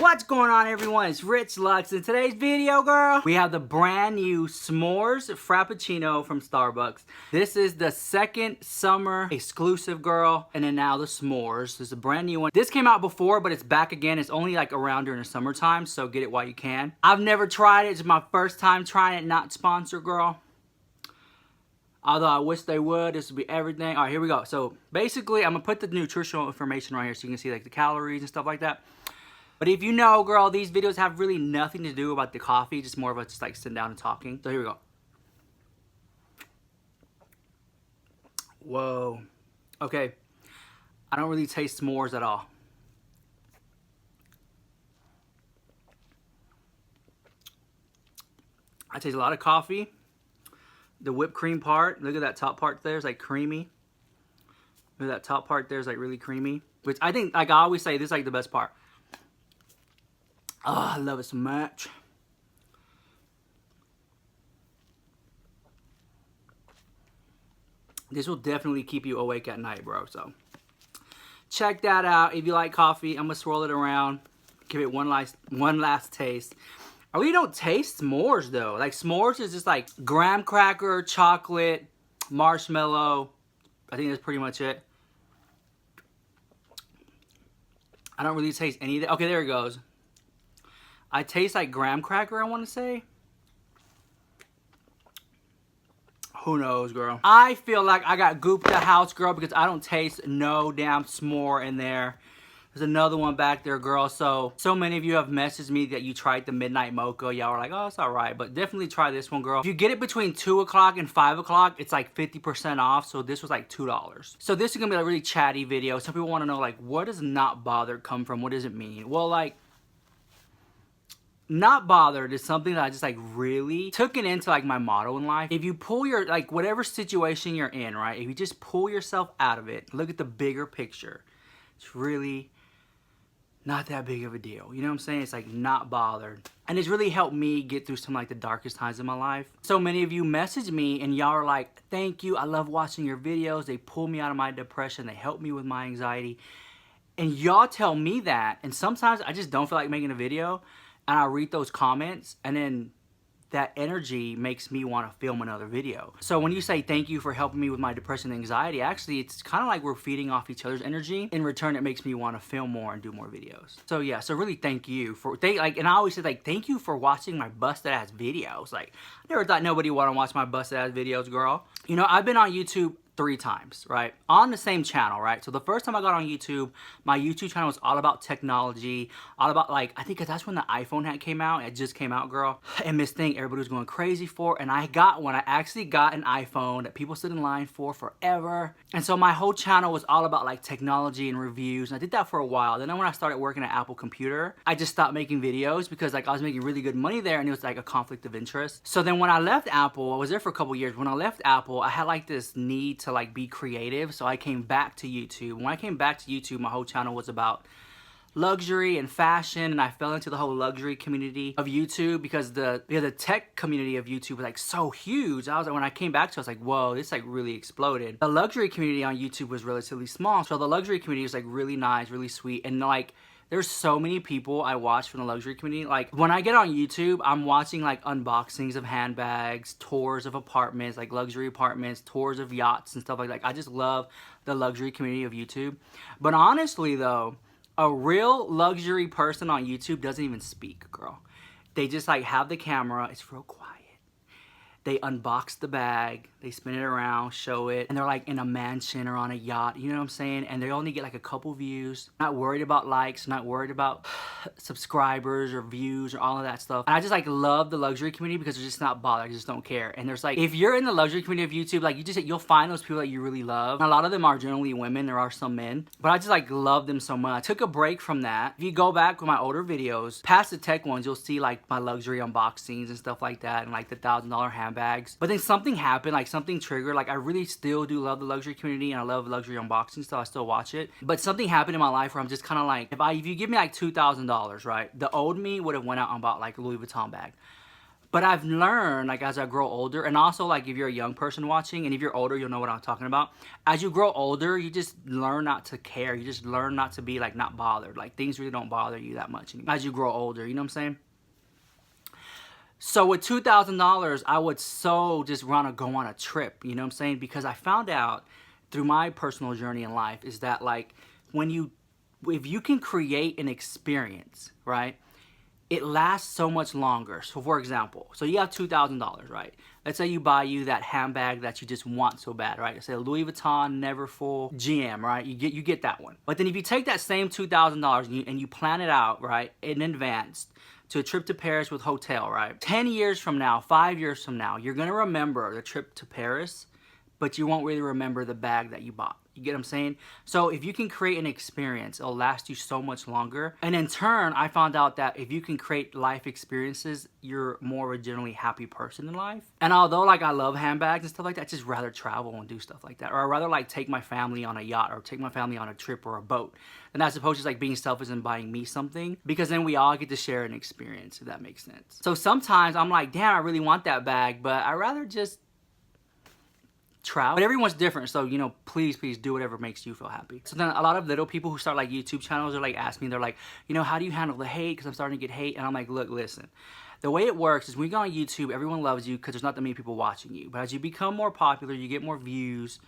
What's going on, everyone? It's Rich Lux. In today's video, girl, we have the brand new S'mores Frappuccino from Starbucks. This is the second summer exclusive, girl, and then now the S'mores. This is a brand new one. This came out before, but it's back again. It's only like around during the summertime, so get it while you can. I've never tried it. It's my first time trying it, not sponsored, girl. Although I wish they would. This would be everything. All right, here we go. So basically, I'm gonna put the nutritional information right here so you can see like the calories and stuff like that. But if you know, girl, these videos have really nothing to do about the coffee, just more of us just like sitting down and talking. So here we go. Whoa. Okay. I don't really taste s'mores at all. I taste a lot of coffee. The whipped cream part, look at that top part there, it's like creamy. Look at that top part there, is like really creamy. Which I think, like I always say, this is like the best part. Oh, I love it so much. This will definitely keep you awake at night, bro. So check that out. If you like coffee, I'm gonna swirl it around. Give it one last taste. I really don't taste s'mores though. Like s'mores is just like graham cracker, chocolate, marshmallow. I think that's pretty much it. I don't really taste any of that. Okay, there it goes. I taste like graham cracker, I want to say. Who knows, girl? I feel like I got gooped the house, girl, because I don't taste no damn s'more in there. There's another one back there, girl. So many of you have messaged me that you tried the Midnight Mocha. Y'all are like, oh, it's all right. But definitely try this one, girl. If you get it between 2 o'clock and 5 o'clock, it's like 50% off. So this was like $2. So this is going to be a really chatty video. Some people want to know, like, what does not bothered come from? What does it mean? Well, like, not bothered is something that I just like really took it into like my motto in life. If you pull your, like, whatever situation you're in, right? If you just pull yourself out of it, look at the bigger picture. It's really not that big of a deal. You know what I'm saying? It's like not bothered. And it's really helped me get through some like the darkest times in my life. So many of you message me and y'all are like, thank you. I love watching your videos. They pull me out of my depression. They help me with my anxiety. And y'all tell me that. And sometimes I just don't feel like making a video. And I read those comments, and then that energy makes me want to film another video. So when you say thank you for helping me with my depression and anxiety, actually it's kind of like we're feeding off each other's energy. In return, it makes me want to film more and do more videos. So yeah, so really thank you for, and I always say like, thank you for watching my busted ass videos. Like, I never thought nobody would want to watch my busted ass videos, girl. You know, I've been on YouTube 3 times, right? On the same channel, right? So the first time I got on YouTube, my YouTube channel was all about technology, all about like, I think that's when the iPhone had came out. It just came out, girl. And this thing everybody was going crazy for, and I got one. I actually got an iPhone that people stood in line for forever. And so my whole channel was all about like technology and reviews. And I did that for a while. Then when I started working at Apple Computer, I just stopped making videos because like I was making really good money there, and it was like a conflict of interest. So then when I left Apple, I was there for a couple years. When I left Apple, I had like this need to like be creative, so I came back to YouTube. When I came back to YouTube, my whole channel was about luxury and fashion, and I fell into the whole luxury community of YouTube because the tech community of YouTube was like so huge. I was like, when I came back to it, I was like, whoa, this like really exploded. The luxury community on YouTube was relatively small, so the luxury community was like really nice, really sweet, and like there's so many people I watch from the luxury community. Like when I get on YouTube, I'm watching like unboxings of handbags, tours of apartments, like luxury apartments, tours of yachts and stuff like that. I just love the luxury community of YouTube. But honestly though, a real luxury person on YouTube doesn't even speak, girl. They just like have the camera, it's real quiet. They unbox the bag, they spin it around, show it, and they're like in a mansion or on a yacht, you know what I'm saying? And they only get like a couple views, not worried about likes, not worried about subscribers or views or all of that stuff. And I just like love the luxury community because they're just not bothered, they just don't care. And there's like, if you're in the luxury community of YouTube, like you'll find those people that you really love. And a lot of them are generally women, there are some men, but I just like love them so much. I took a break from that. If you go back with my older videos, past the tech ones, you'll see like my luxury unboxings and stuff like that, and like the $1,000 handbags. But then something happened, like something triggered. Like I really still do love the luxury community, and I love luxury unboxing stuff. I still watch it. But something happened in my life where I'm just kind of like, if you give me like $2,000, right? The old me would have went out and bought like a Louis Vuitton bag. But I've learned, like, as I grow older, and also, like, if you're a young person watching, and if you're older, you'll know what I'm talking about. As you grow older, you just learn not to care. You just learn not to be, like, not bothered. Like, things really don't bother you that much anymore as you grow older, you know what I'm saying? So with $2,000, I would so just want to go on a trip, you know what I'm saying? Because I found out through my personal journey in life is that, like, if you can create an experience, right, it lasts so much longer. So for example, so you have $2,000, right? Let's say you buy you that handbag that you just want so bad, right? Let's say a Louis Vuitton Neverfull GM, right? You get that one. But then if you take that same $2,000 and you plan it out, right, in advance, to a trip to Paris with hotel, right? 10 years from now, 5 years from now, you're gonna remember the trip to Paris, but you won't really remember the bag that you bought. You get what I'm saying? So if you can create an experience, it'll last you so much longer. And in turn, I found out that if you can create life experiences, you're more of a generally happy person in life. And although, like, I love handbags and stuff like that, I just rather travel and do stuff like that. Or I'd rather, like, take my family on a yacht or take my family on a trip or a boat. And as opposed to, like, being selfish and buying me something. Because then we all get to share an experience, if that makes sense. So sometimes I'm like, damn, I really want that bag, but I'd rather just travel. But everyone's different, so, you know, please do whatever makes you feel happy. So then a lot of little people who start, like, YouTube channels are, like, asking me, they're like, you know, how do you handle the hate? Because I'm starting to get hate. And I'm like, look, listen. The way it works is when you go on YouTube, everyone loves you because there's not that many people watching you. But as you become more popular, you get more views,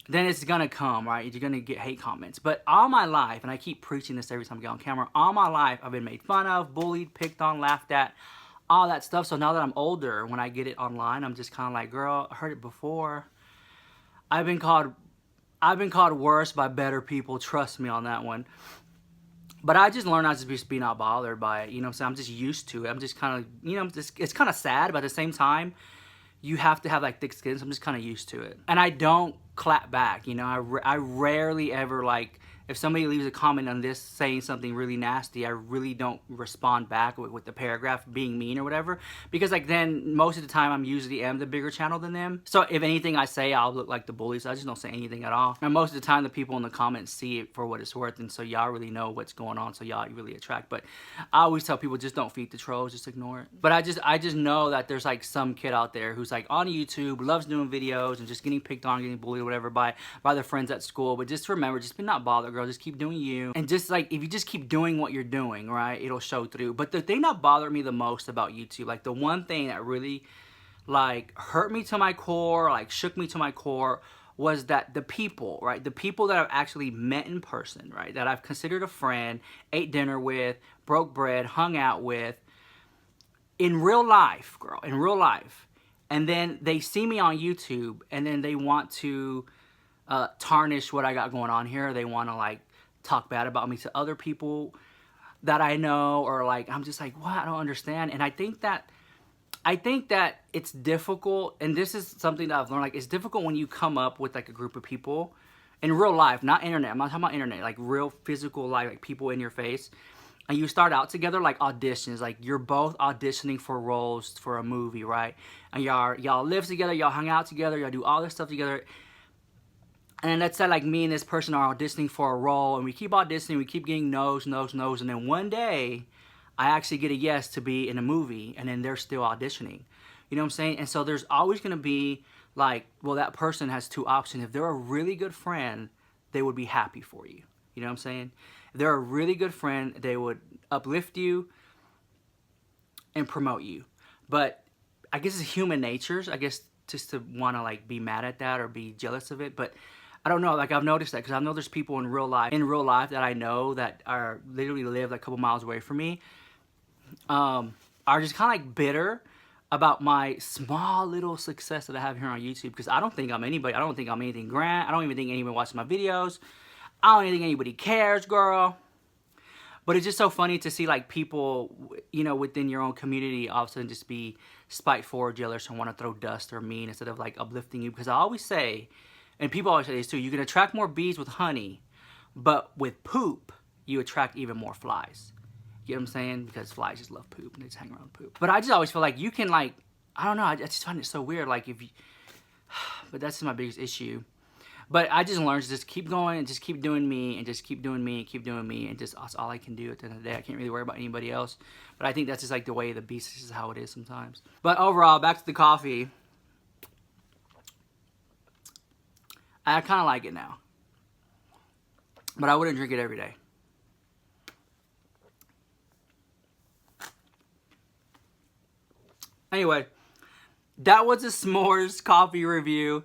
then it's gonna come, right? You're gonna get hate comments. But all my life, and I keep preaching this every time I get on camera, all my life I've been made fun of, bullied, picked on, laughed at, all that stuff. So now that I'm older, when I get it online, I'm just kind of like, girl, I heard it before. I've been called worse by better people. Trust me on that one. But I just learned not to be not bothered by it. You know what I'm saying? I'm just used to it. I'm just kind of, you know, it's kind of sad, but at the same time, you have to have, like, thick skin. So I'm just kind of used to it. And I don't clap back, you know. I rarely ever, like, if somebody leaves a comment on this saying something really nasty, I really don't respond back with the paragraph being mean or whatever. Because, like, then most of the time I'm usually the bigger channel than them. So if anything I say, I'll look like the bully. So I just don't say anything at all. And most of the time the people in the comments see it for what it's worth. And so y'all really know what's going on. So y'all really attract. But I always tell people, just don't feed the trolls. Just ignore it. But I just know that there's, like, some kid out there who's, like, on YouTube, loves doing videos and just getting picked on, getting bullied or whatever by their friends at school. But just remember, just be not bothered, girl. Just keep doing you. And just, like, if you just keep doing what you're doing, right, it'll show through. But the thing that bothered me the most about YouTube, like, the one thing that really, like, hurt me to my core, like, shook me to my core, was that the people, right, the people that I've actually met in person, right, that I've considered a friend, ate dinner with, broke bread, hung out with, in real life, girl, in real life, and then they see me on YouTube, and then they want to tarnish what I got going on here. They want to, like, talk bad about me to other people that I know, or, like, I'm just like, what? I don't understand. And I think that it's difficult, and this is something that I've learned, like, it's difficult when you come up with, like, a group of people in real life, not internet. I'm not talking about internet, like, real physical life, like, people in your face. And you start out together, like, auditions, like, you're both auditioning for roles for a movie, right? And y'all live together, y'all hang out together, y'all do all this stuff together. And then let's say, like, me and this person are auditioning for a role, and we keep auditioning, we keep getting no's, and then one day, I actually get a yes to be in a movie, and then they're still auditioning. You know what I'm saying? And so there's always going to be, like, well, that person has two options. If they're a really good friend, they would be happy for you. You know what I'm saying? If they're a really good friend, they would uplift you and promote you. But I guess it's human nature, I guess, just to want to, like, be mad at that or be jealous of it. But I don't know, like, I've noticed that, because I know there's people in real life that I know that are literally live, like, a couple miles away from me, are just kind of, like, bitter about my small little success that I have here on YouTube, because I don't think I'm anybody. I don't think I'm anything grand. I don't even think anyone watches my videos. I don't even think anybody cares, girl. But it's just so funny to see, like, people, you know, within your own community all of a sudden just be spiteful or jealous and want to throw dust or mean instead of, like, uplifting you. Because I always say, and people always say this too, you can attract more bees with honey, but with poop, you attract even more flies. You know what I'm saying? Because flies just love poop and they just hang around poop. But I just always feel like you can, like, I don't know, I just find it so weird. Like, if you, but that's my biggest issue. But I just learned to just keep going and just keep doing me and just keep doing me and keep doing me, and just that's all I can do at the end of the day. I can't really worry about anybody else. But I think that's just like the way of the beast. This is how it is sometimes. But overall, back to the coffee. I kind of like it now. But I wouldn't drink it every day. Anyway, that was a s'mores coffee review.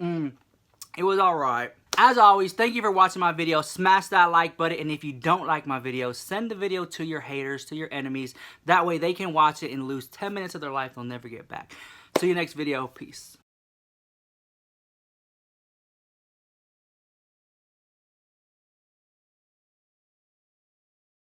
It was alright. As always, thank you for watching my video. Smash that like button, and if you don't like my video, send the video to your haters, to your enemies. That way they can watch it and lose 10 minutes of their life they'll never get back. See you next video. Peace.